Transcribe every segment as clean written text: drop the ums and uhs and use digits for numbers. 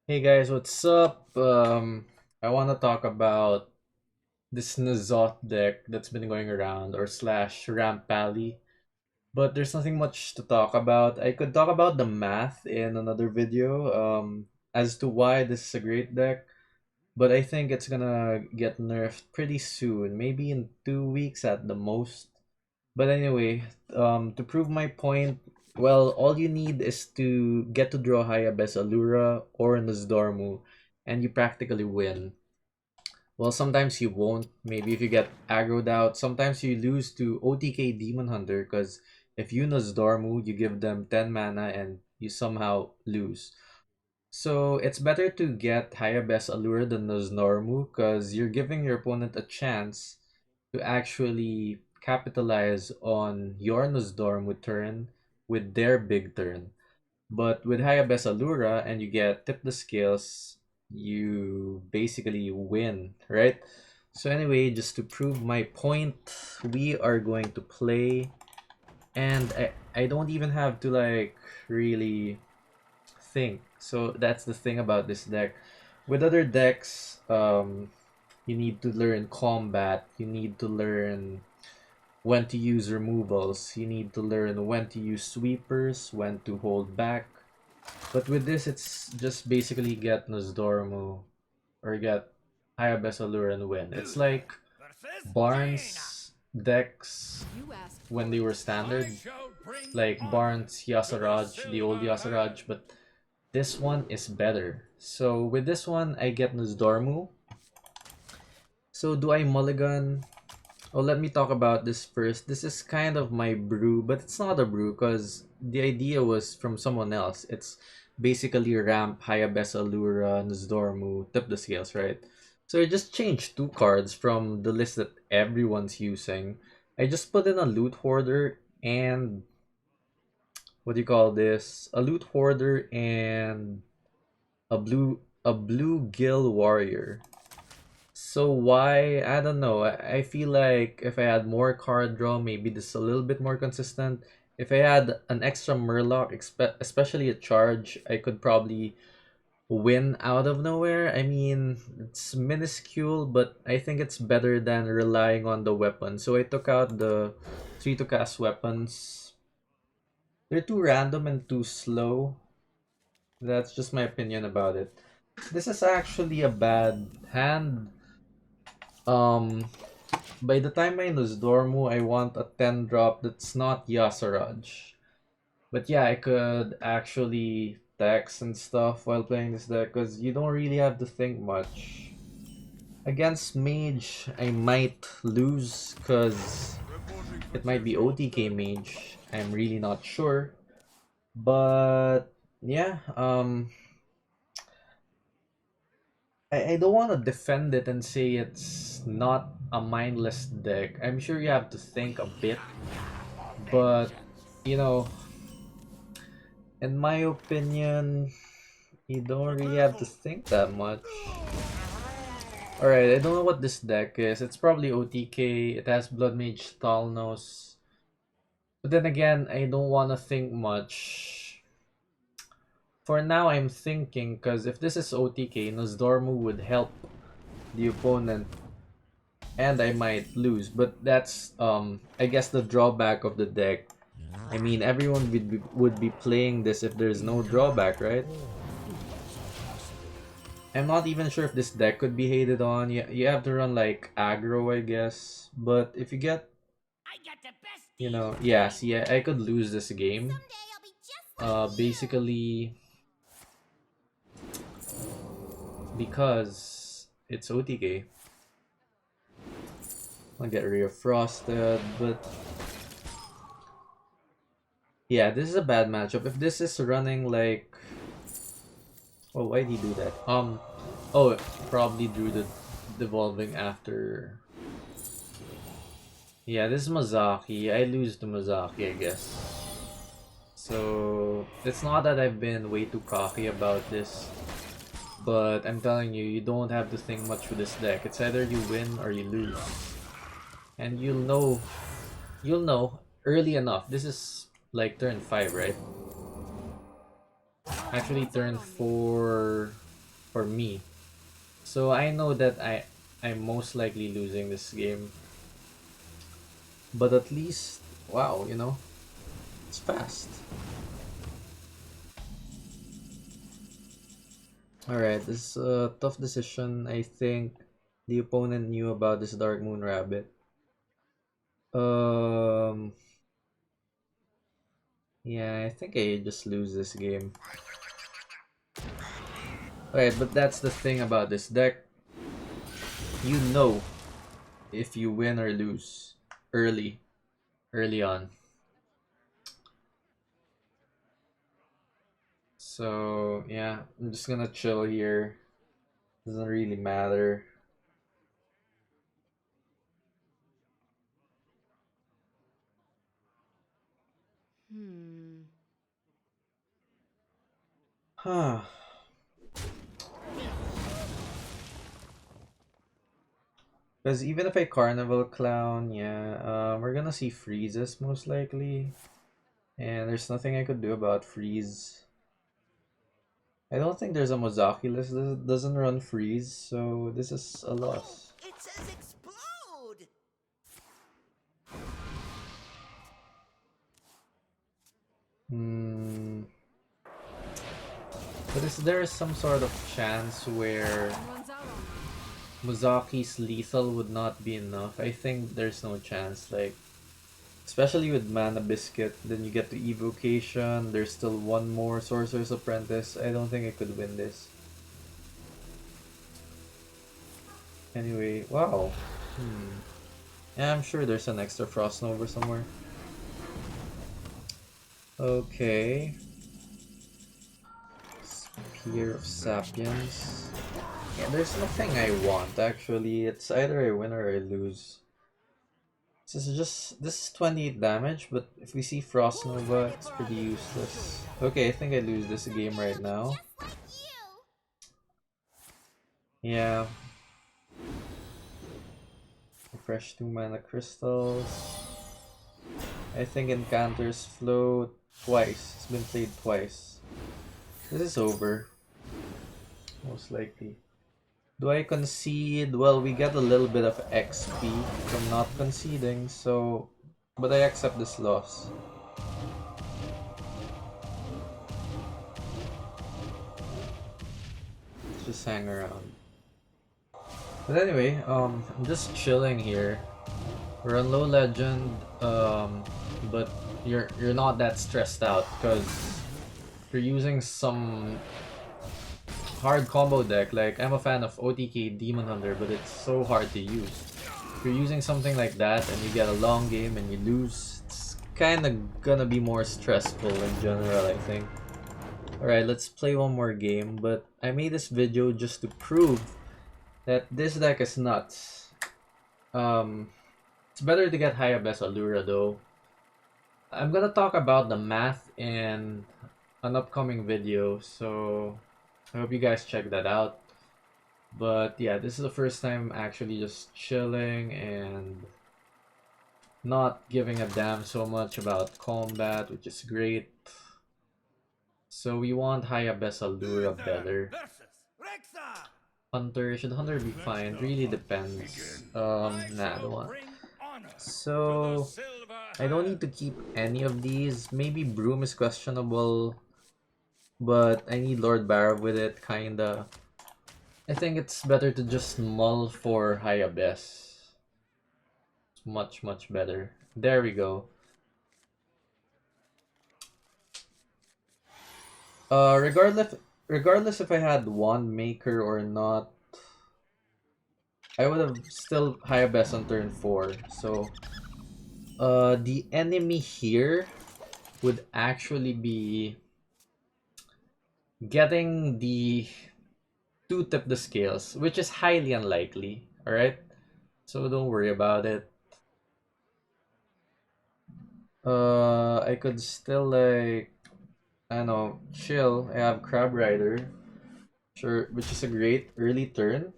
Hey guys, what's up? I want to talk about this Nazot deck that's been going around, or slash ramppaladin. But there's nothing much to talk about. I could talk about the math in another video, as to why this is a great deck. But I think it's gonna get nerfed pretty soon, maybe in 2 weeks at the most. But anyway, to prove my point, well, all you need is to get to draw Hayabes Allura or Nozdormu, and you practically win. Well, sometimes you won't. Maybe if you get aggroed out, sometimes you lose to OTK Demon Hunter because if you Nozdormu, you give them 10 mana and you somehow lose. So it's better to get Hayabes Allura than Nozdormu because you're giving your opponent a chance to actually capitalize on your Nozdormu turn with their big turn. But with Hayabes Allura and you get Tip the Scales, you basically win, right? So anyway, just to prove my point, we are going to play, and I don't even have to like really think. So that's the thing about this deck. With other decks, you need to learn combat, you need to learn when to use removals, you need to learn when to use sweepers, when to hold back. But with this, it's just basically get Nozdormu or get Hayabes Allure and win. It's like Barnes decks when they were standard, like Barnes Yasaraj, the old Yasaraj, but this one is better. So with this one, I get Nozdormu. So do I mulligan? Oh, let me talk about this first. This is kind of my brew, but it's not a brew because the idea was from someone else. It's basically ramp, Hayabes Allura, Nozdormu, Tip the Scales, right? So I just changed two cards from the list that everyone's using. I just put in a loot hoarder and what do you call this? A loot hoarder and a bluegill warrior. So why? I don't know. I feel like if I had more card draw, maybe this is a little bit more consistent. If I had an extra Murloc, especially a charge, I could probably win out of nowhere. I mean, it's minuscule, but I think it's better than relying on the weapon. So I took out the 3 to cast weapons. They're too random and too slow. That's just my opinion about it. This is actually a bad hand. Um, By the time I lose Dormu, I want a 10 drop that's not Yasaraj. But yeah, I could actually text and stuff while playing this deck because you don't really have to think much. Against Mage, I might lose because it might be OTK Mage. I'm really not sure. But yeah, I don't want to defend it and say it's not a mindless deck. I'm sure you have to think a bit, but you know, in my opinion, you don't really have to think that much. Alright, I don't know what this deck is. It's probably OTK. It has Blood Mage Talnos. But then again, I don't want to think much. For now, I'm thinking because if this is OTK, Nozdormu would help the opponent and I might lose. But that's I guess the drawback of the deck. I mean, everyone would be playing this if there's no drawback, right? I'm not even sure if this deck could be hated on. You have to run like aggro, I guess. But if you get, yeah, see, I could lose this game. Basically because it's OTK. I'll get Ray of Frosted, but yeah, this is a bad matchup. If this is running like, oh, why did he do that? Oh, probably drew the devolving after. Yeah, this is Mozaki. I lose to Mozaki, I guess. So it's not that I've been way too cocky about this, but I'm telling you, you don't have to think much with this deck. It's either you win or you lose, and you'll know early enough. This is like turn 5, right? Actually, turn 4. for me. So I know that I'm most likely losing this game. But at least, wow, it's fast. Alright, this is a tough decision. I think the opponent knew about this Darkmoon rabbit. Um, yeah, I think I just lose this game. Alright, but that's the thing about this deck. You know if you win or lose early on. So yeah, I'm just gonna chill here. Doesn't really matter. Huh. Because even if I Carnival Clown, yeah, we're gonna see freezes most likely. And there's nothing I could do about freeze. I don't think there's a Mozaki list that doesn't run freeze, so this is a loss. It says explode. Hmm. But is there some sort of chance where Mozaki's lethal would not be enough? I think there's no chance. Like, especially with Mana Biscuit, then you get to Evocation, there's still one more Sorcerer's Apprentice. I don't think I could win this. Anyway, wow. Yeah, I'm sure there's an extra Frost Nova somewhere. Okay. Spear of Sapiens. Yeah, there's nothing I want actually. It's either I win or I lose. This is 28 damage, but if we see Frost Nova, it's pretty useless. Okay, I think I lose this game right now. Yeah. Fresh 2 mana crystals. I think Encounters flow twice. It's been played twice. This is over. Most likely. Do I concede? Well, we get a little bit of XP from not conceding, so... But I accept this loss. Let's just hang around. But anyway, I'm just chilling here. We're on low legend, but you're not that stressed out because you're using some hard combo deck. Like, I'm a fan of OTK Demon Hunter, but it's so hard to use. If you're using something like that and you get a long game and you lose, it's kind of gonna be more stressful in general, I think. Alright, let's play one more game, but I made this video just to prove that this deck is nuts. It's better to get Hayabes Allura though. I'm gonna talk about the math in an upcoming video, so I hope you guys check that out. But yeah, this is the first time actually just chilling and not giving a damn so much about combat, which is great. So we want Hayabes Allura better. Should Hunter be fine? Really depends. Nah, I don't want. So I don't need to keep any of these. Maybe Broom is questionable, but I need Lord Barrow with it, kinda. I think it's better to just mull for Hayabes. It's much better. There we go. Regardless if I had Wand Maker or not, I would have still Hayabes on turn 4. So the enemy here would actually be getting the 2-tip the scales, which is highly unlikely. Alright? So don't worry about it. I could still like, I don't know, chill. I have Crab Rider, sure, which is a great early turn.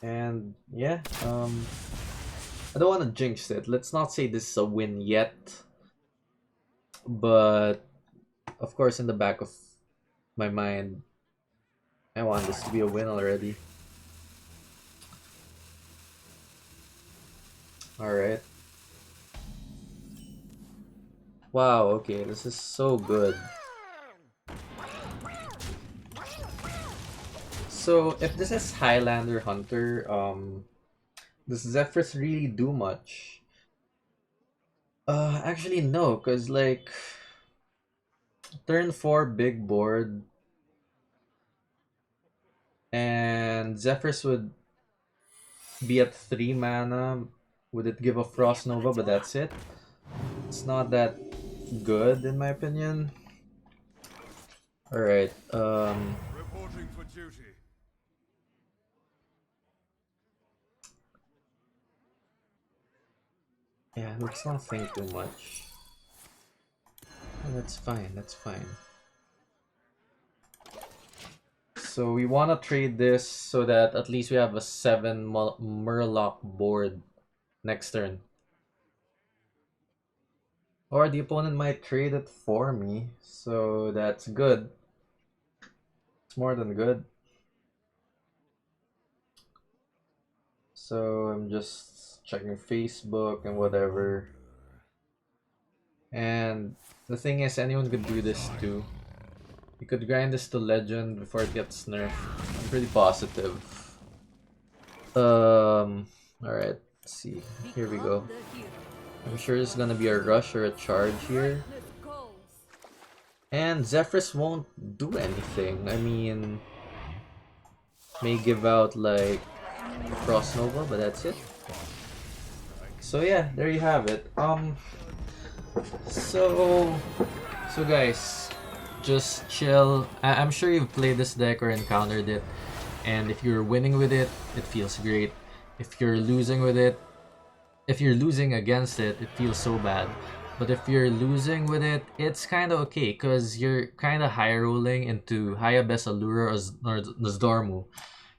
And yeah, I don't want to jinx it. Let's not say this is a win yet, but of course, in the back of my mind, I want this to be a win already. Alright. Wow, okay, this is so good. So, if this is Highlander Hunter, does Zephyrus really do much? Actually no, cause like turn 4 big board and Zephyrus would be at 3 mana. Would it give a Frost Nova, but that's it? It's not that good in my opinion. Alright, Reporting for duty. yeah, let's not think too much. That's fine, that's fine. So we want to trade this so that at least we have a 7 Murloc board next turn. Or the opponent might trade it for me, so that's good. It's more than good. So I'm just checking Facebook and whatever. And the thing is, anyone could do this too. You could grind this to legend before it gets nerfed. I'm pretty positive. Alright, let's see. Here we go. I'm sure it's gonna be a rush or a charge here. And Zephyrus won't do anything. I mean, may give out like a Frost Nova, but that's it. So yeah, there you have it. So guys, just chill. I'm sure you've played this deck or encountered it, and if you're winning with it, it feels great. If you're losing with it, if you're losing against it, it feels so bad. But if you're losing with it, it's kind of okay because you're kind of high rolling into Hayabes Allura or Darkmoon.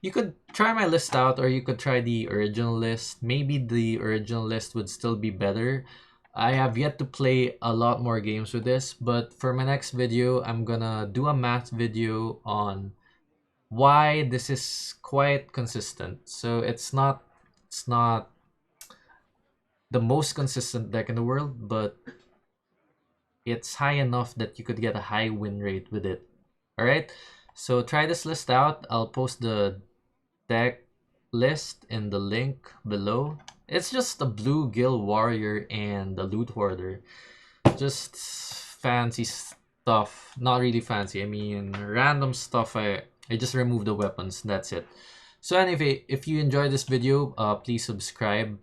You could try my list out, or you could try the original list. Maybe the original list would still be better. I have yet to play a lot more games with this, but for my next video, I'm gonna do a math video on why this is quite consistent. So it's not the most consistent deck in the world, but it's high enough that you could get a high win rate with it. Alright, so try this list out. I'll post the deck list in the link below. It's just a Bluegill Warrior and a Loot Hoarder. Just fancy stuff. Not really fancy, I mean random stuff. I just removed the weapons, that's it. So anyway, if you enjoyed this video, please subscribe,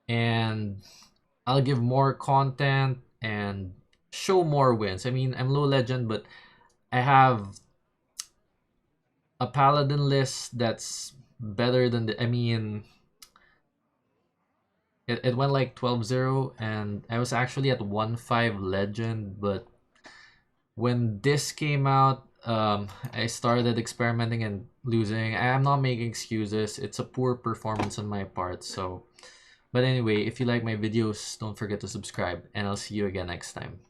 and I'll give more content and show more wins. I mean, I'm low legend, but I have a Paladin list that's better than the. I mean, it went like 12-0, and I was actually at 1-5 legend, but when this came out, I started experimenting and losing. I am not making excuses. It's a poor performance on my part, so. But anyway, if you like my videos, don't forget to subscribe, and I'll see you again next time.